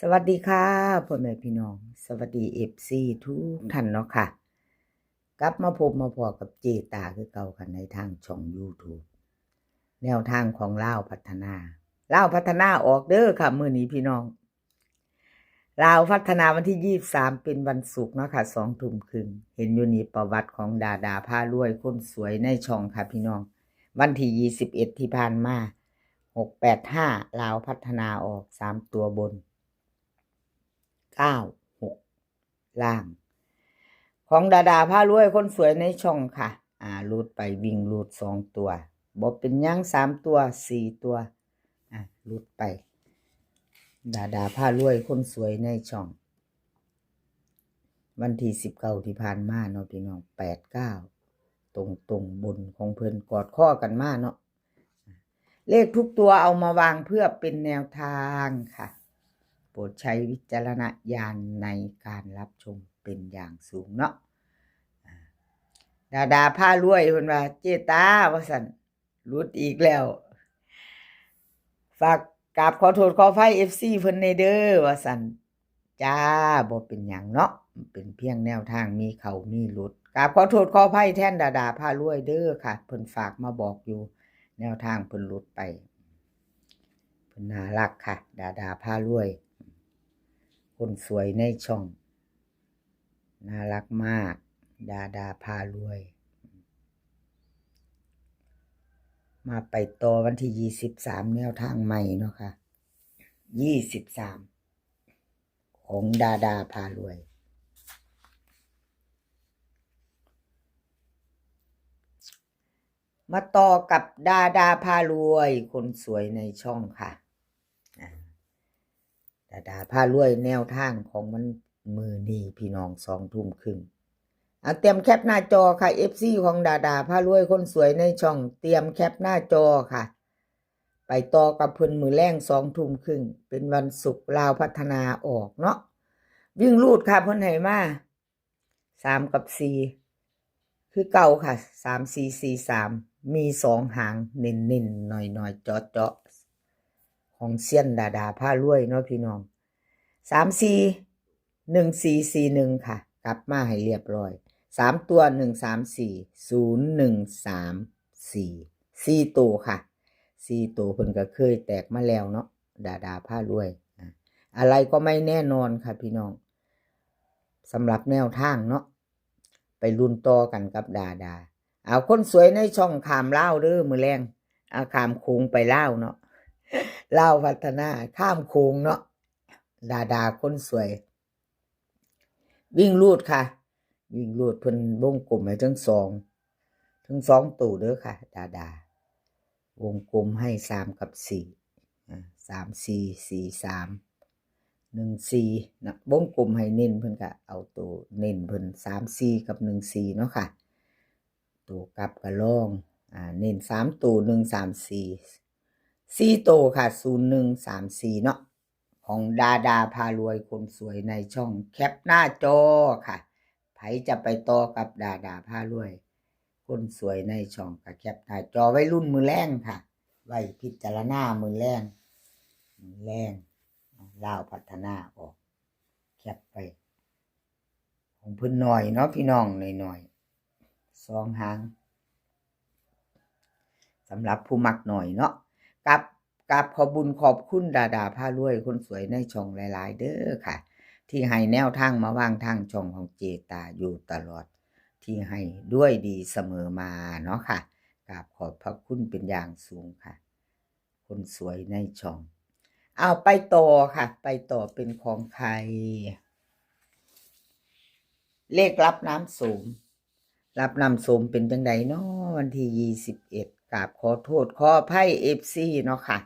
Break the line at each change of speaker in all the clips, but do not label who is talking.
สวัสดีค่ะพ่อแม่พี่น้องสวัสดีFCทุกท่านเนาะค่ะกลับมาพบมาพอกับเจตาคือเก่ากันในทางช่อง YouTube แนวทางของลาวพัฒนาออกเด้อค่ะมื้อนี้พี่น้องลาวพัฒนาวันที่23เป็นวันศุกร์เนาะค่ะ2 ทุ่มครึ่งเห็นอยู่นี่ประวัติของดาดาพารวยคนสวยในช่องค่ะพี่น้องวันที่21ที่ผ่านมา685ลาวพัฒนาออก3ตัวบน9 6ล่างของดาดาพารวยคนสวยในช่องค่ะรูดไปวิ่งรูด2ตัวบ่เป็นยัง3ตัว4ตัวรูดไปดาดาพารวยคนสวยในช่องวันที่19ที่ผ่านมาเนาะพี่น้อง89ตรงบนของเพิ่นกอดข้อกันมาเนาะเลขทุกตัวเอามาวางเพื่อเป็นแนวทางค่ะโปรดใช้วิจารณญาณในการรับชมเป็นอย่างสูงเนาะดาพารวยเพิ่นว่าเจตาว่าซั่นหลุดอีกแล้วฝากกราบขอโทษขออภัย FC เพิ่นในเด้อว่าซั่นจ้าบ่เป็นหยังเนาะเป็นเพียงแนวทางมีเข้ามีหลุดกราบขอโทษขออภัยแทนดาพารวยเด้อค่ะเพิ่นฝากมาบอกอยู่แนวทางเพิ่นหลุดไปเพิ่นน่ารักค่ะดาพารวยคนสวยในช่องน่ารักมากดาพารวยมาไปต่อวันที่23แนวทางใหม่เนาะค่ะ23ของดาพารวยมาต่อกับดาพารวยคนสวยในช่องค่ะดาพารวยแนวทางของมันมือนี้พี่น้อง2 ทุ่มครึ่งเตรียมแคปหน้าจอค่ะ FC ของดาพารวยคนสวยในช่องเตรียมแคปหน้าจอค่ะไปต่อกับเพิ่นมือแรง2 ทุ่มครึ่งเป็นวันศุกร์ลาวพัฒนาออกเนาะวิ่งรูดค่ะเพิ่นให้มา3กับ4คือเก่าค่ะ3 4 4 3มี2หางเน้นๆหน่อยๆเจาะของเซียนดาพารวยเนาะพี่น้อง3 4 1 4 4 1ค่ะกลับมาให้เรียบร้อย3ตัว1 3 4 0 1 3 4ตัวค่ะ4ตัวเพิ่นก็เคยแตกมาแล้วเนาะดาพารวยอะไรก็ไม่แน่นอนค่ะพี่น้องสำหรับแนวทางเนาะไปลุ้นต่อกันกับดาเอาคนสวยในช่องขามเล่าเด้อมือแรงขามโค้งไปเล่าเนาะเล่าพัฒนาข้ามโค้งเนาะดาคนสวยวิ่งรูดค่ะวิ่งรูดเพิ่นวงกลมให้ทั้งสองตู่เด้อค่ะวงกลมให้3กับ4 3 4 4 3 1 4นะวงกลมให้เน้นเพิ่นก็เอาตัวเน้นเพิ่น3 4กับ1 4เนาะค่ะตัวกลับก็ลองเน้น3ตัว1 3 4ตัวค่ะ0 1 3 4เนาะของดาพารวยคนสวยในช่องแคปหน้าจอค่ะไผจะไปต่อกับดาพารวยคนสวยในช่องก็แคปหน้าจอไว้รุ่นมือแรงค่ะไว้พิจารณามือแรงลาวพัฒนาออกแคปไปของเพิ่นหน่อยเนาะพี่น้องหน่อย2หางสำหรับผู้มักหน่อยเนาะกับขอบุญขอบคุณดาพารวยคนสวยในช่องหลายๆเด้อค่ะที่ให้แนวทางมาวางทางช่องของเจตาอยู่ตลอดที่ให้ด้วยดีเสมอมาเนาะค่ะกับขอบพระคุณเป็นอย่างสูงค่ะคนสวยในช่องเอาไปต่อค่ะไปต่อเป็นของใครเลขรับน้ำสูงรับน้ำส้มเป็นจังไดเนาะวันที่21กราบขอโทษขออภัย FC เนาะค่ะ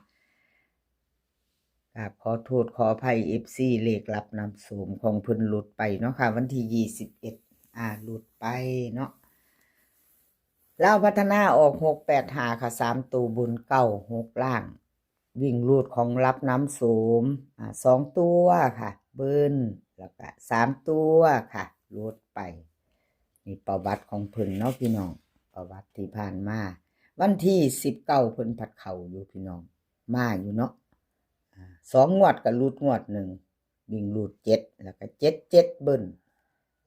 กราบขอโทษขออภัย FC เลขรับน้ำส้มของเพิ่นหลุดไปเนาะค่ะวันที่21หลุดไปเนาะลาวพัฒนาออก685ค่ะ3ตัวบน96ล่างวิ่งรูดของรับน้ำส้ม2ตัวค่ะเบิ้นแล้วก็3ตัวค่ะรูดไปนี่ประวัติของเพิ่นเนาะพี่น้องประวัติที่ผ่านมาวันที่19เพิ่นผัดเข่าอยู่พี่น้องมาอยู่เนาะ2 งวดกับรูดงวด1 วิ่งรูด7แล้วก็77เบิ้ล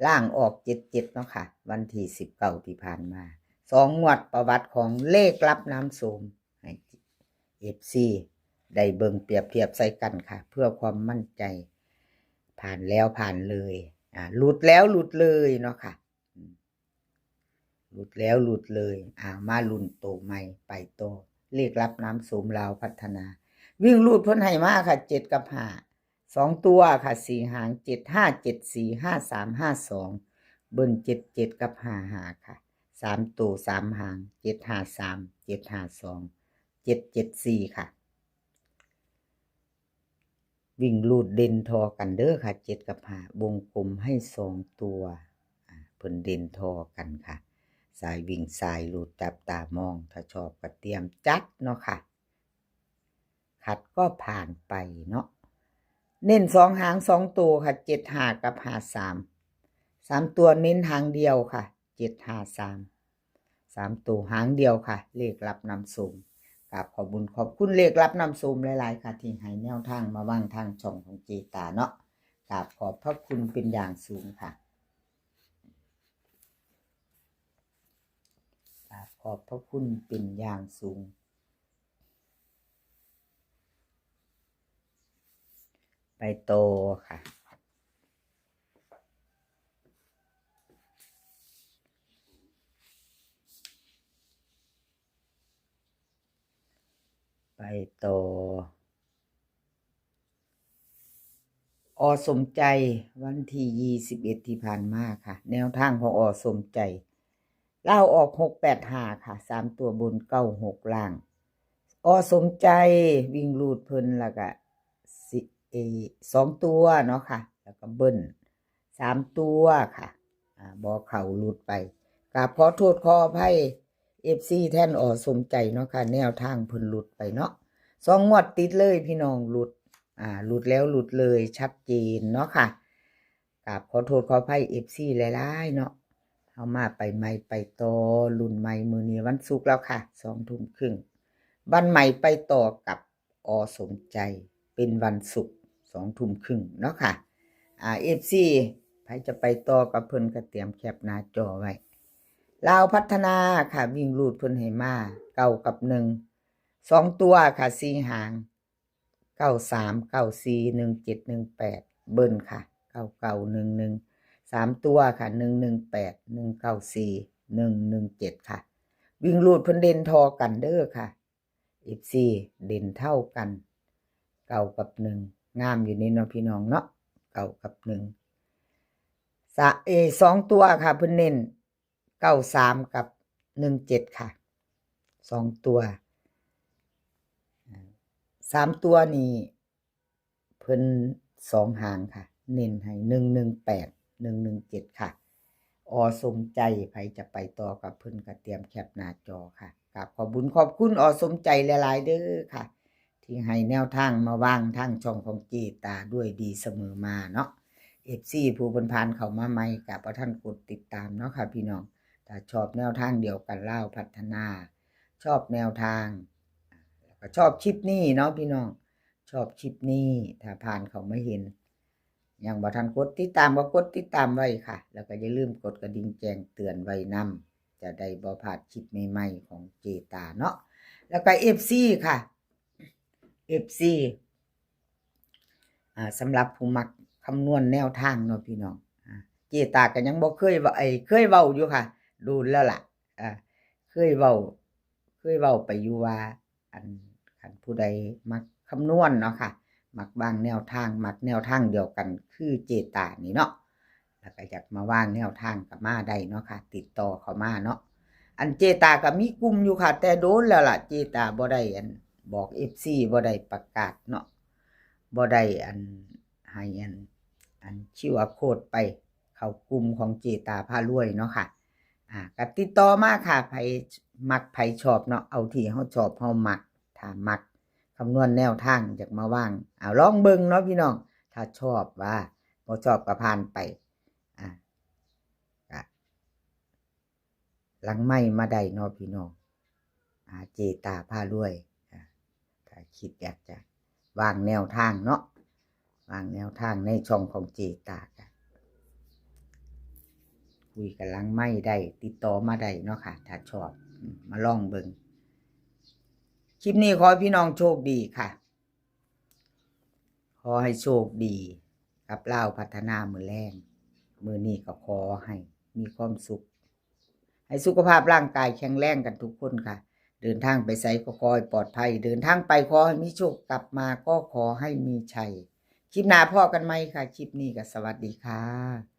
ล่างออก77เนาะค่ะวันที่19ที่ผ่านมา2งวดประวัติของเลขลับน้ำโสมให้ FC ได้เบิ่งเปรียบเทียบใส่กันค่ะเพื่อความมั่นใจผ่านแล้วผ่านเลยหลุดแล้วหลุดเลยเนาะค่ะหลุดแล้วหลุดเลยมาลุ้นโตใหม่ไปโตเลขลับน้ำโสมลาวพัฒนาวิ่งรูดเพิ่นให้มาค่ะ7กับ5 2ตัวค่ะ4หาง7 5 7 4 5 3 5 2เบิ้ล77กับ55ค่ะ3ตัว3หาง7 5 3 7 5 2 7 7 4ค่ะวิ่งรูดเด่นทอกันเด้อค่ะ7กับ5วงกลมให้2ตัวเพิ่นเด่นทอกันค่ะสายวิ่งสายรูดจับตามองถ้าชอบก็เตรียมจัดเนาะค่ะขัดก็ผ่านไปเนาะเน้น2หาง2ตัวค่ะ7 5กับ5 3ตัวเน้นหางเดียวค่ะ7 5 3ตัวหางเดียวค่ะเลขรับนำส่งกราบขอบคุญขอบคุณเลขรับนำส่งหลายๆค่ะที่ให้แนวทางมาวางทางช่องของเจตาเนาะกราบขอบพระคุณเป็นอย่างสูงค่ะกราบขอบพระคุณเป็นอย่างสูงไปโตค่ะไปโตสมใจวันที่21ที่ผ่านมาค่ะแนวทางของสมใจเล่าออก685ค่ะ3ตัวบน96ล่างสมใจวิ่งรูดเพิ่นแล้วก็2ตัวเนาะค่ะแล้วก็เบิ้ล3ตัวค่ะบ่เข้าหลุดไปกราบขอโทษขออภัย FC แท่นสมใจเนาะค่ะแนวทางเพิ่นหลุดไปเนาะ2งวดติดเลยพี่น้องหลุดหลุดแล้วหลุดเลยชัดเจนเนาะค่ะกราบขอโทษขออภัย FC หลายๆเนาะเอามาไปใหม่ไปต่อรุ่นใหม่มื้อนี้วันศุกร์แล้วค่ะ20:30วันใหม่ไปต่อกับสมใจเป็นวันศุกร์20:30เนาะค่ะFC ใครจะไปต่อกับเพิ่นก็เตรียมแคปหน้าจอไว้ลาวพัฒนาค่ะวิ่งรูดเพิ่นให้มา9กับ1 2ตัวค่ะ4หาง93 94 17 18เบิ้ลค่ะ9911 3ตัวค่ะ118 194 117ค่ะวิ่งรูดเพิ่นเด่นทอกันเด้อค่ะ FC เด่นเท่ากัน9กับ1งามอยู่นี่เนาะพี่น้องเนาะ9กับ1 2ตัวค่ะเพิ่นเน้น93กับ17ค่ะ2ตัว3ตัวนี่เพิ่น2หางค่ะเน้นให้118 117ค่ะสมใจไผจะไปต่อกับเพิ่นก็เตรียมแคปหน้าจอค่ะกราบขอบคุญขอบคุณสมใจหลายๆเด้อค่ะที่ให้แนวทางมาวางทางช่องของเจตาด้วยดีเสมอมาเนาะFC ผู้เพิ่นผ่านเข้ามาใหม่ก็บ่ทันกดติดตามเนาะค่ะพี่น้องถ้าชอบแนวทางเดียวกันลาวพัฒนาชอบแนวทางแล้วก็ชอบคลิปนี้เนาะพี่น้องชอบคลิปนี้ถ้าผ่านเข้ามาเห็นยังบ่ทันกดติดตามก็กดติดตามไว้ค่ะแล้วก็อย่าลืมกดกระดิ่งแจ้งเตือนไว้นำจะได้บ่พลาดคลิปใหม่ๆของเจตาเนาะแล้วก็ FC ค่ะ FC สำหรับผู้มักคำนวณแนวทางเนาะพี่น้องเจตาก็ยังบ่เคยว่าเคยเว้าอยู่ค่ะดูแล้วล่ะเคยเว้าไปอยู่ว่าคันผู้ใดมักคำนวณเนาะค่ะมักบางแนวทางมักแนวทางเดียวกันคือเจตานี่เนาะแล้วก็อยากมาวางแนวทางกับมาได้เนาะค่ะติดต่อเข้ามาเนาะอันเจตาก็มีกลุ่มอยู่ค่ะแต่โดนแล้วล่ะเจตาบ่ได้บอก FC บ่ได้ประกาศเนาะบ่ได้ให้QR code ไปเข้ากลุ่มของเจตาพารวยเนาะค่ะก็ติดต่อมาค่ะไผมักไผชอบเนาะเอาที่เฮาชอบเฮามักถ้ามักคำนวณแนวทางอยากมาวางลองเบิ่งเนาะพี่น้องถ้าชอบว่าบ่ชอบก็ผ่านไปก็หลังไมค์มาได้เนาะพี่น้องเจตาพารวยถ้าคิดอยากจะวางแนวทางเนาะ วางแนวทางในช่องของเจตาค่ะคุยกันหลังไม่ได้ติดต่อมาได้เนาะค่ะถ้าชอบมาลองเบิ่งคลิปนี้ขอให้พี่น้องโชคดีค่ะขอให้โชคดีกับเล่าวพัฒนามือแรงมือนี้ก็ขอให้มีความสุขให้สุขภาพร่างกายแข็งแรงกันทุกคนค่ะเดินทางไปไสก็ขอให้ปลอดภัยเดินทางไปขอให้มีโชคกลับมาก็ขอให้มีชัยคลิปหน้าพ่อกันไหมค่ะคลิปนี้ก็สวัสดีค่ะ